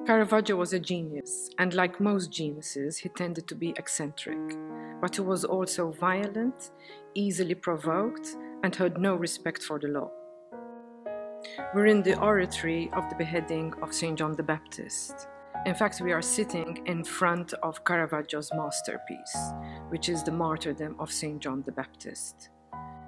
Caravaggio was a genius, and like most geniuses, he tended to be eccentric. But he was also violent, easily provoked, and had no respect for the law. We're in the oratory of the beheading of St. John the Baptist. In fact, we are sitting in front of Caravaggio's masterpiece, which is the martyrdom of St. John the Baptist.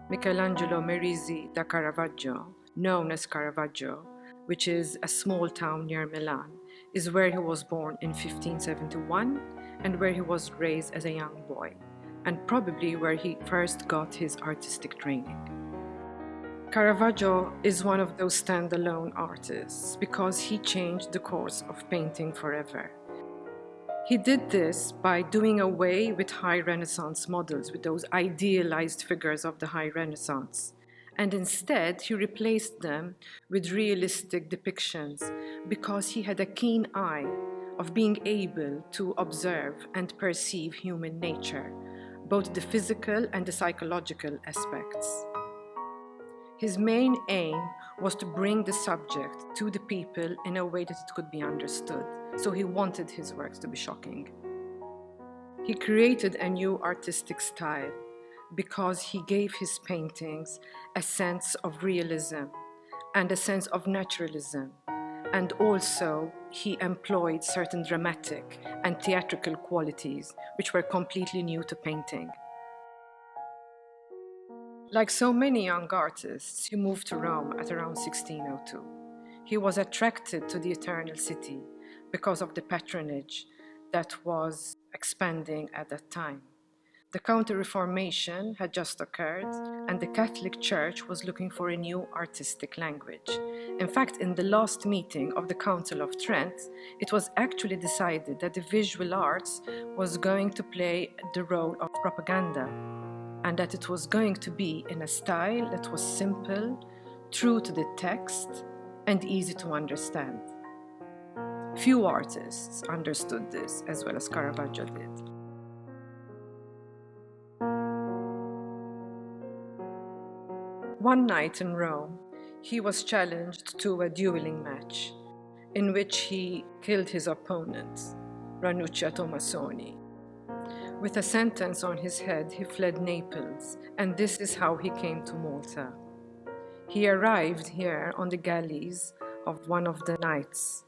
Michelangelo Merisi da Caravaggio, known as Caravaggio, which is a small town near Milan, is where he was born in 1571 and where he was raised as a young boy, and probably where he first got his artistic training. Caravaggio is one of those standalone artists because he changed the course of painting forever. He did this by doing away with high Renaissance models, with those idealized figures of the high Renaissance, and instead he replaced them with realistic depictions because he had a keen eye of being able to observe and perceive human nature, both the physical and the psychological aspects. His main aim was to bring the subject to the people in a way that it could be understood, so he wanted his works to be shocking. He created a new artistic style because he gave his paintings a sense of realism and a sense of naturalism, and also he employed certain dramatic and theatrical qualities which were completely new to painting. Like so many young artists, he moved to Rome at around 1602. He was attracted to the Eternal City because of the patronage that was expanding at that time. The Counter-Reformation had just occurred, and the Catholic Church was looking for a new artistic language. In fact, in the last meeting of the Council of Trent, it was actually decided that the visual arts was going to play the role of propaganda, and that it was going to be in a style that was simple, true to the text, and easy to understand. Few artists understood this as well as Caravaggio did. One night in Rome, he was challenged to a dueling match in which he killed his opponent, Ranuccio Tomassoni. With a sentence on his head, he fled Naples, and this is how he came to Malta. He arrived here on the galleys of one of the knights.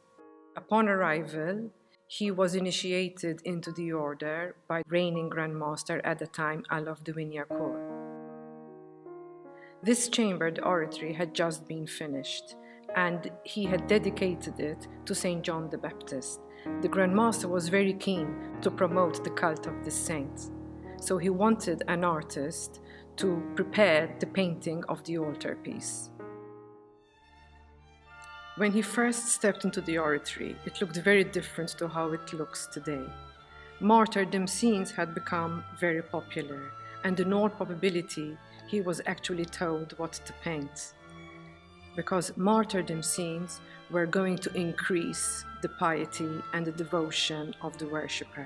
Upon arrival, he was initiated into the order by reigning Grand Master at the time, Alf de Wignacourt. This chambered oratory had just been finished, and he had dedicated it to St. John the Baptist. The Grand Master was very keen to promote the cult of this saint, so he wanted an artist to prepare the painting of the altarpiece. When he first stepped into the oratory, it looked very different to how it looks today. Martyrdom scenes had become very popular, and in all probability, he was actually told what to paint, because martyrdom scenes were going to increase the piety and the devotion of the worshipper.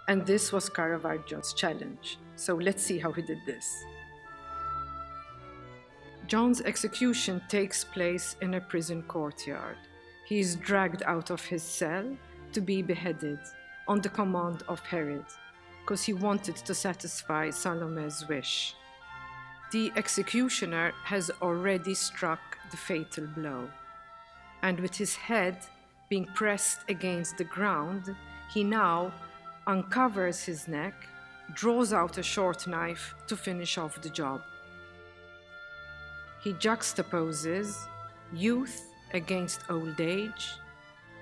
And this was Caravaggio's challenge. So let's see how he did this. John's execution takes place in a prison courtyard. He is dragged out of his cell to be beheaded on the command of Herod, because he wanted to satisfy Salome's wish. The executioner has already struck the fatal blow, and with his head being pressed against the ground, he now uncovers his neck, draws out a short knife to finish off the job. He juxtaposes youth against old age,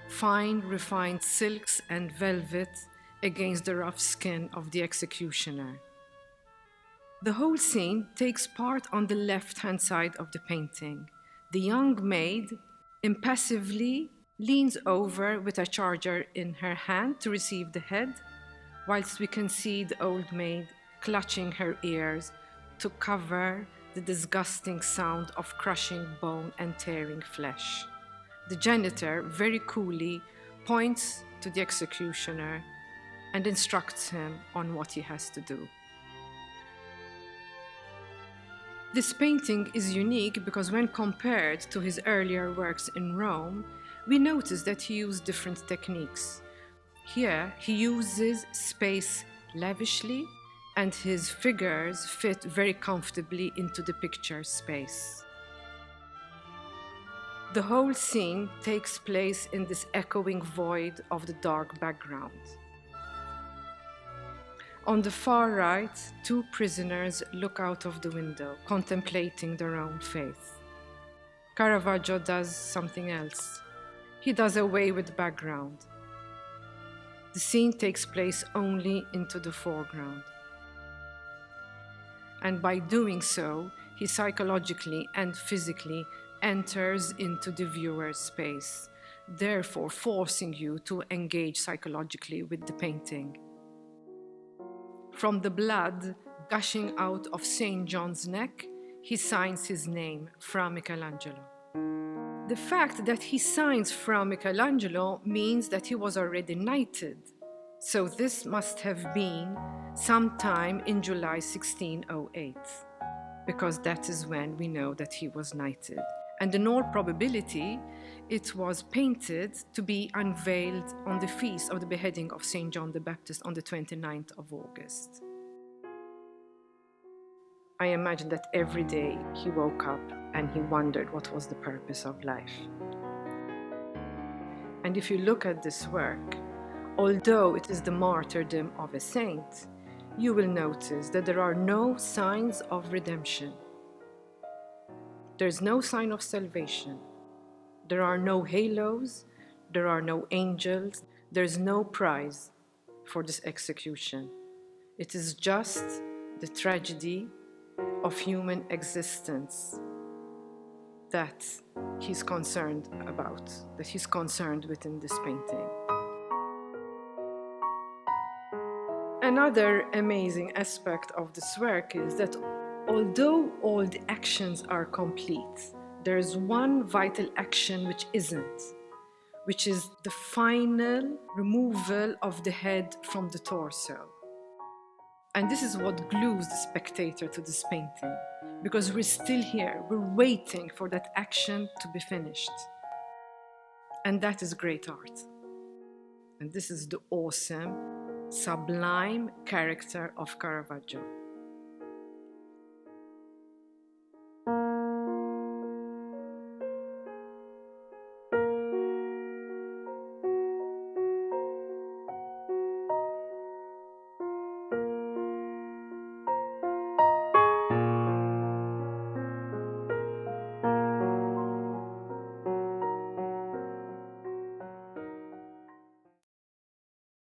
fine, refined silks and velvet against the rough skin of the executioner. The whole scene takes part on the left-hand side of the painting. The young maid impassively leans over with a charger in her hand to receive the head, whilst we can see the old maid clutching her ears to cover the disgusting sound of crushing bone and tearing flesh. The janitor very coolly points to the executioner and instructs him on what he has to do. This painting is unique because when compared to his earlier works in Rome, we notice that he used different techniques. Here, he uses space lavishly, and his figures fit very comfortably into the picture space. The whole scene takes place in this echoing void of the dark background. On the far right, two prisoners look out of the window, contemplating their own faith. Caravaggio does something else. He does away with the background. The scene takes place only into the foreground. And by doing so, he psychologically and physically enters into the viewer's space, therefore forcing you to engage psychologically with the painting. From the blood gushing out of St. John's neck, he signs his name, Fra Michelangelo. The fact that he signs Fra Michelangelo means that he was already knighted. So this must have been sometime in July 1608, because that is when we know that he was knighted. And in all probability, it was painted to be unveiled on the feast of the beheading of St. John the Baptist on the 29th of August. I imagine that every day he woke up and he wondered what was the purpose of life. And if you look at this work, although it is the martyrdom of a saint, you will notice that there are no signs of redemption. There's no sign of salvation. There are no halos, there are no angels, there's no prize for this execution. It is just the tragedy of human existence that he's concerned about, that he's concerned with in this painting. Another amazing aspect of this work is that although all the actions are complete, there is one vital action which isn't, which is the final removal of the head from the torso. And this is what glues the spectator to this painting, because we're still here, we're waiting for that action to be finished. And that is great art. And this is the awesome, sublime character of Caravaggio.